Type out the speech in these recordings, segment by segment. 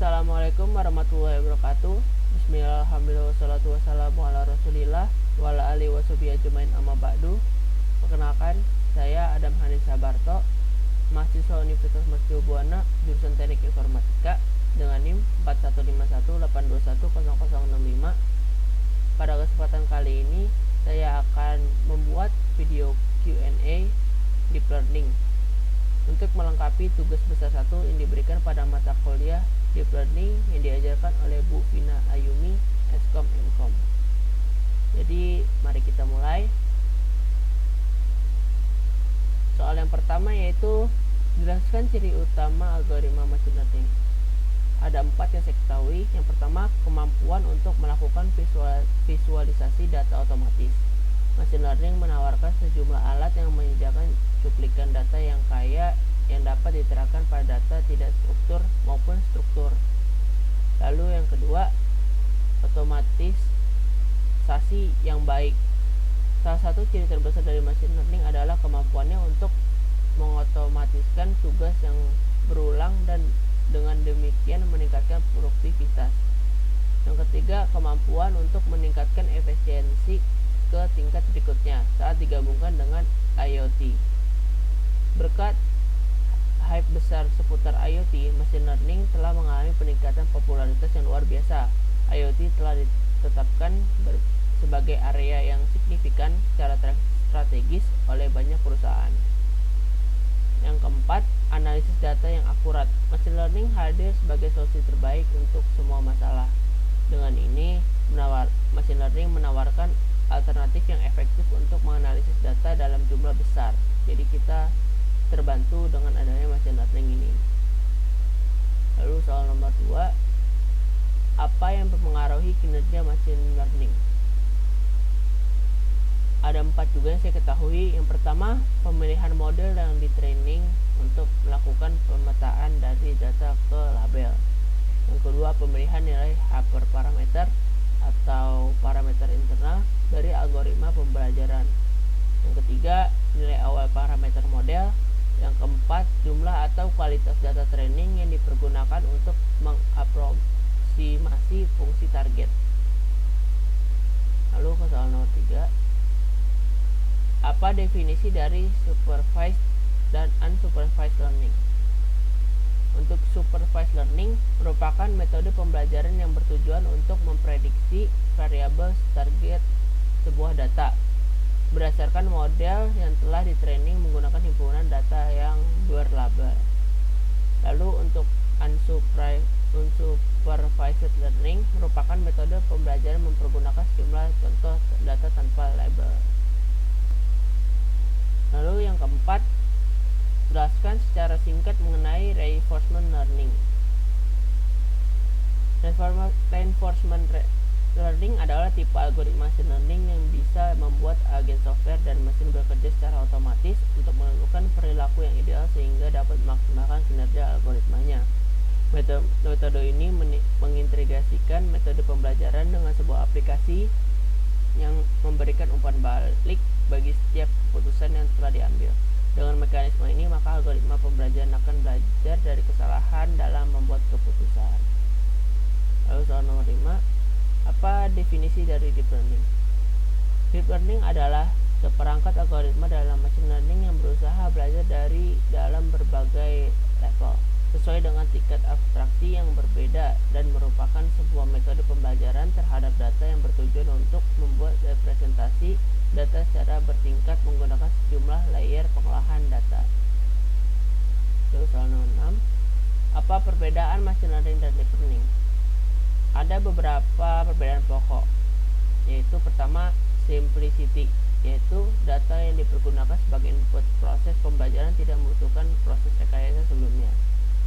Assalamualaikum warahmatullahi wabarakatuh. Bismillah, alhamdulillah, wassalatu wassalamu ala rasulillah wa ala alihi washabihi ajmain, amma ba'du. Perkenalkan, saya Adam Hanis Sabarto, mahasiswa Universitas Mercu Buana, jurusan Teknik Informatika dengan NIM 415182100065. Pada kesempatan kali ini, saya akan membuat video Q&A Deep Learning untuk melengkapi tugas besar 1 yang diberikan pada mata kuliah Deep Learning yang diajarkan oleh Bu Vina Ayumi, Eskom Mkom. Jadi mari kita mulai. Soal yang pertama yaitu jelaskan ciri utama algoritma machine learning. Ada 4 yang saya ketahui. Yang pertama, kemampuan untuk melakukan visualisasi data otomatis. Machine learning menawarkan sejumlah alat yang menyediakan cuplikan data yang kaya yang dapat diterapkan pada data tidak struktur maupun struktur. Lalu yang kedua, otomatisasi yang baik. Salah satu ciri terbesar dari machine learning adalah kemampuannya untuk mengotomatiskan tugas yang berulang dan dengan demikian meningkatkan produktivitas. Yang ketiga, kemampuan untuk meningkatkan efisiensi ke tingkat berikutnya saat digabungkan dengan IoT. Berkat hype besar seputar IoT, machine learning telah mengalami peningkatan popularitas yang luar biasa. IoT telah ditetapkan sebagai area yang signifikan secara strategis oleh banyak perusahaan. Yang keempat, analisis data yang akurat. Machine learning hadir sebagai solusi terbaik untuk semua masalah. Dengan ini, machine learning menawarkan alternatif yang efektif untuk menganalisis data dalam jumlah besar. Jadi kita terbantu dengan adanya machine learning ini. Lalu soal nomor 2, apa yang mempengaruhi kinerja machine learning? Ada 4 juga yang saya ketahui. Yang pertama, pemilihan model yang di-training untuk melakukan pemetaan dari data ke label. Yang kedua, pemilihan nilai hyperparameter atau parameter internal dari algoritma pembelajaran. Yang ketiga, nilai awal parameter model. Yang keempat, jumlah atau kualitas data training yang dipergunakan untuk mengaproksimasi fungsi target. Lalu ke soal nomor 3, apa definisi dari supervised dan unsupervised learning? Untuk supervised learning merupakan metode pembelajaran yang bertujuan untuk memprediksi variabel target sebuah data berdasarkan model yang telah di-training menggunakan himpunan data yang berlabel. Lalu untuk unsupervised learning merupakan metode pembelajaran mempergunakan sejumlah contoh data tanpa label. Lalu yang keempat, jelaskan secara singkat mengenai reinforcement learning. Reinforcement learning adalah tipe algoritma machine learning yang bisa membuat agen software dan mesin bekerja secara otomatis untuk menentukan perilaku yang ideal sehingga dapat memaksimalkan kinerja algoritmanya. Metode ini mengintegrasikan metode pembelajaran dengan sebuah aplikasi yang memberikan umpan balik bagi setiap keputusan yang telah diambil. Dengan mekanisme ini, maka algoritma pembelajaran akan belajar dari kesalahan dalam membuat keputusan. Lalu soal nomor 5, apa definisi dari deep learning? Deep learning adalah seperangkat algoritma dalam machine learning yang berusaha belajar dari dalam berbagai level sesuai dengan tingkat abstraksi yang berbeda dan merupakan sebuah metode pembelajaran terhadap data yang bertujuan untuk membuat representasi data secara bertingkat menggunakan sejumlah layer pengolahan data. Lalu soal nomor 6, apa perbedaan machine learning dan deep learning? Ada beberapa perbedaan pokok, yaitu pertama, simplicity, yaitu data yang dipergunakan sebagai input. Proses pembelajaran tidak membutuhkan proses rekayasa sebelumnya.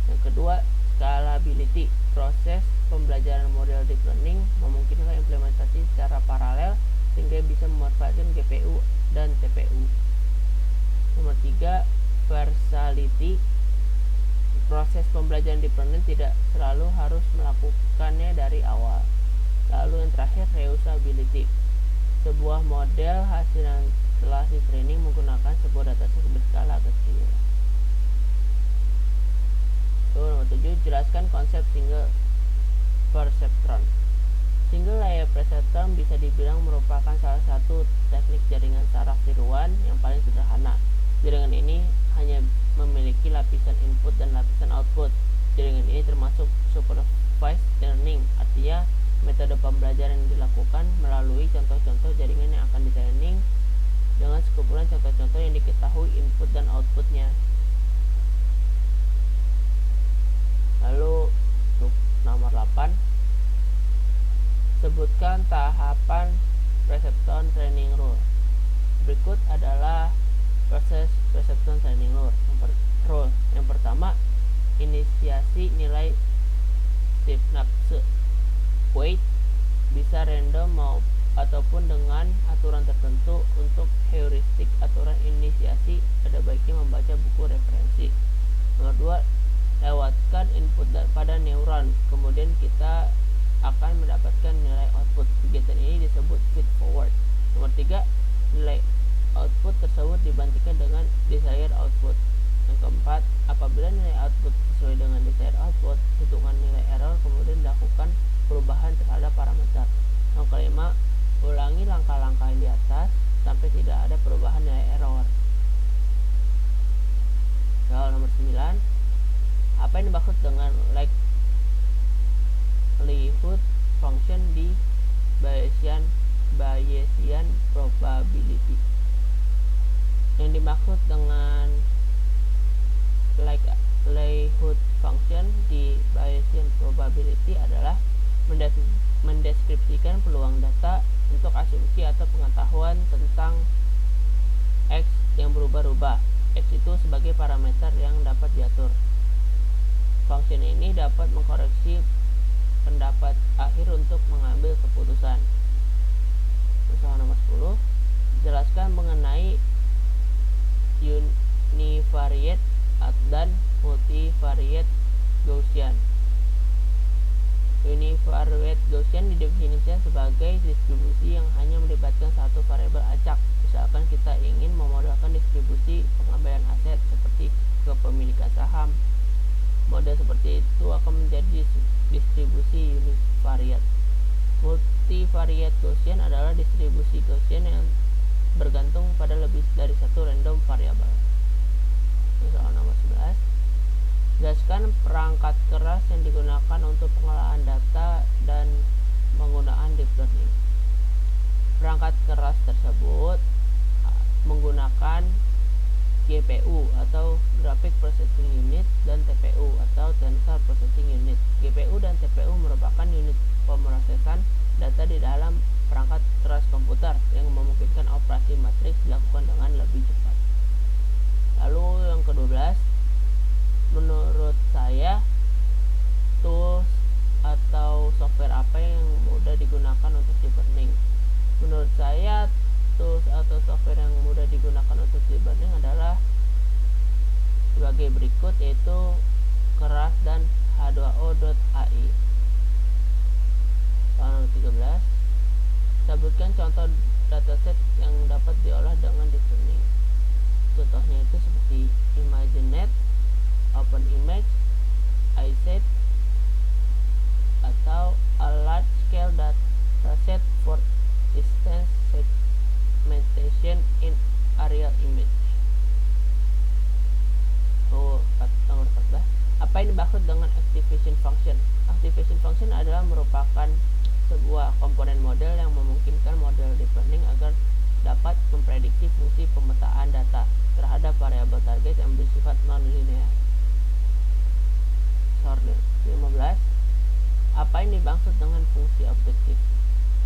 Yang kedua, scalability, proses pembelajaran model deep learning memungkinkan implementasi secara paralel sehingga bisa memanfaatkan GPU dan CPU. Nomor 3, versatility, proses pembelajaran deep learning tidak selalu harus melakukannya dari awal. Lalu yang terakhir, reusability, sebuah model hasil yang telah di-training menggunakan sebuah dataset berskala kecil. Lalu nomor 7, jelaskan konsep single perceptron. Single layer perceptron bisa dibilang merupakan salah satu teknik jaringan saraf tiruan yang paling sederhana. Jaringan ini hanya memiliki lapisan input dan lapisan output. Jaringan ini termasuk supervised learning, artinya metode pembelajaran yang dilakukan melalui contoh-contoh jaringan yang akan di-training dengan sekumpulan contoh-contoh yang diketahui input dan outputnya. Lalu untuk nomor 8, sebutkan tahapan perceptron training rule. Berikut adalah proses perceptron training rule. Yang pertama, inisiasi nilai synapse. Weight bisa random ataupun dengan aturan tertentu. Untuk heuristik aturan inisiasi ada baiknya membaca buku referensi. Nomor 2, lewatkan input pada neuron, kemudian kita akan mendapatkan nilai output. Kegiatan ini disebut feed forward. Nomor 3, nilai output tersebut dibandingkan dengan desired output. Yang keempat, apabila nilai output sesuai dengan desired output, hitungan nilai error kemudian dilakukan perubahan terhadap parameter. Yang kelima, ulangi langkah-langkah yang di atas sampai tidak ada perubahan nilai error. Lalu nomor 9, apa yang dimaksud dengan likelihood function di Bayesian probability? Yang dimaksud dengan likelihood function di Bayesian probability adalah mendeskripsikan peluang data untuk asumsi atau pengetahuan tentang X yang berubah-ubah. X itu sebagai parameter yang dapat diatur. Function ini dapat mengkoreksi pendapat akhir untuk mengambil keputusan. Soal nomor 10, jelaskan mengenai univariate dan multivariate Gaussian. Univariate Gaussian didefinisikan sebagai distribusi yang hanya melibatkan satu variabel acak. Misalkan kita ingin memodelkan distribusi pengambilan aset seperti kepemilikan saham. Model seperti itu akan menjadi distribusi univariate. Multivariate Gaussian adalah distribusi Gaussian yang bergantung pada lebih dari satu random variabel. Soal nomor 11, jelaskan perangkat keras yang digunakan untuk pengolahan data dan penggunaan deep learning. Perangkat keras tersebut menggunakan GPU atau Graphic Processing Unit dan TPU atau Tensor Processing Unit. GPU dan TPU merupakan unit pemrosesan data di dalam perangkat keras komputer yang memungkinkan operasi matriks dilakukan dengan lebih cepat. Lalu yang ke-12, menurut saya tools atau software apa yang mudah digunakan untuk deep learning? Menurut saya tools atau software yang mudah digunakan untuk deep learning adalah sebagai berikut, yaitu Keras dan H2O.ai. Soal 13, sebutkan contoh dataset yang dapat diolah dengan deep learning. Contohnya itu seperti ImageNet, OpenImage, iSet, atau a large scale dataset for instance segmentation in aerial image. Nomor 14, apa yang dimaksud dengan activation function? Activation function adalah merupakan sebuah komponen model yang memungkinkan model deep learning agar dapat memprediksi fungsi pemetaan data terhadap variabel target yang bersifat non-linear. Soal 15, apa yang dimaksud dengan fungsi objektif?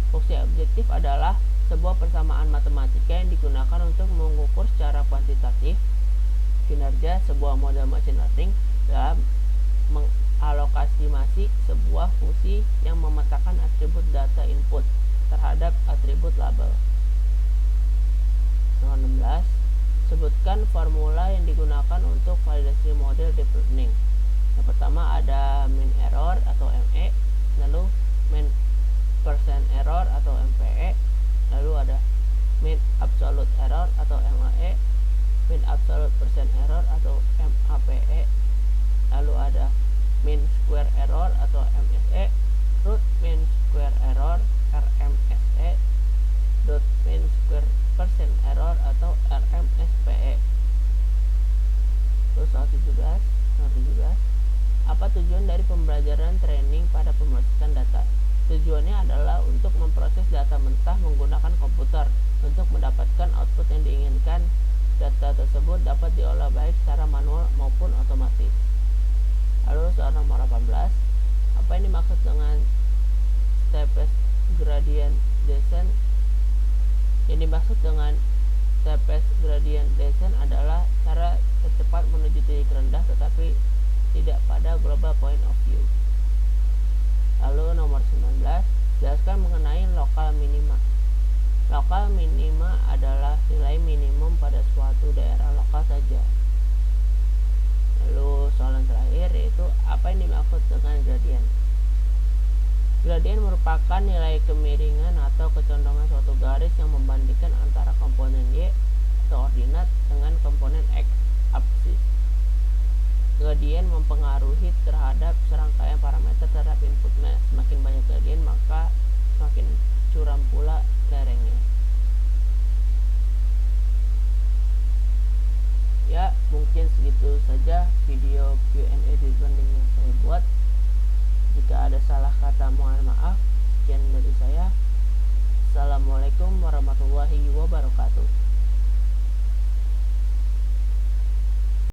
Fungsi objektif adalah sebuah persamaan matematika yang digunakan untuk mengukur secara kuantitatif kinerja sebuah model machine learning dalam mengalokasi sebuah fungsi yang memetakan atribut data input terhadap atribut label. Nomor 16, sebutkan formula yang digunakan untuk validasi model deep learning. Yang pertama ada mean error atau ME, lalu mean percent error atau MPE, lalu ada mean absolute error atau MAE, mean absolute percent error atau MAPE, lalu ada atau MSE, root mean square error RMSE, dot mean square percent error atau RMSPE. Terus soal 17, apa tujuan dari pembelajaran training pada pemrosesan data? Tujuannya adalah untuk memproses data mentah menggunakan komputer untuk mendapatkan output yang diinginkan. Data tersebut dapat diolah baik secara manual maupun otomatis. Lalu soal nomor 18, apa yang dimaksud dengan steepest gradient descent? Yang dimaksud dengan steepest gradient descent adalah cara tercepat menuju titik rendah tetapi tidak pada global point of view. Lalu nomor 19, jelaskan mengenai lokal minima. Lokal minima adalah nilai minimum pada suatu daerah lokal saja. Lalu soal yang terakhir yaitu apa yang dimaksud dengan gradien. Gradien merupakan nilai kemiringan atau kecondongan suatu garis yang membandingkan antara komponen Y atau ordinat dengan komponen X absis. Gradien mempengaruhi terhadap serangkaian parameter terhadap inputnya. Semakin banyak gradien maka semakin curam pula lerengnya. Ya, mungkin segitu saja video Q&A dibanding yang saya buat. Jika ada salah kata mohon maaf. Sekian dari saya. Assalamualaikum warahmatullahi wabarakatuh.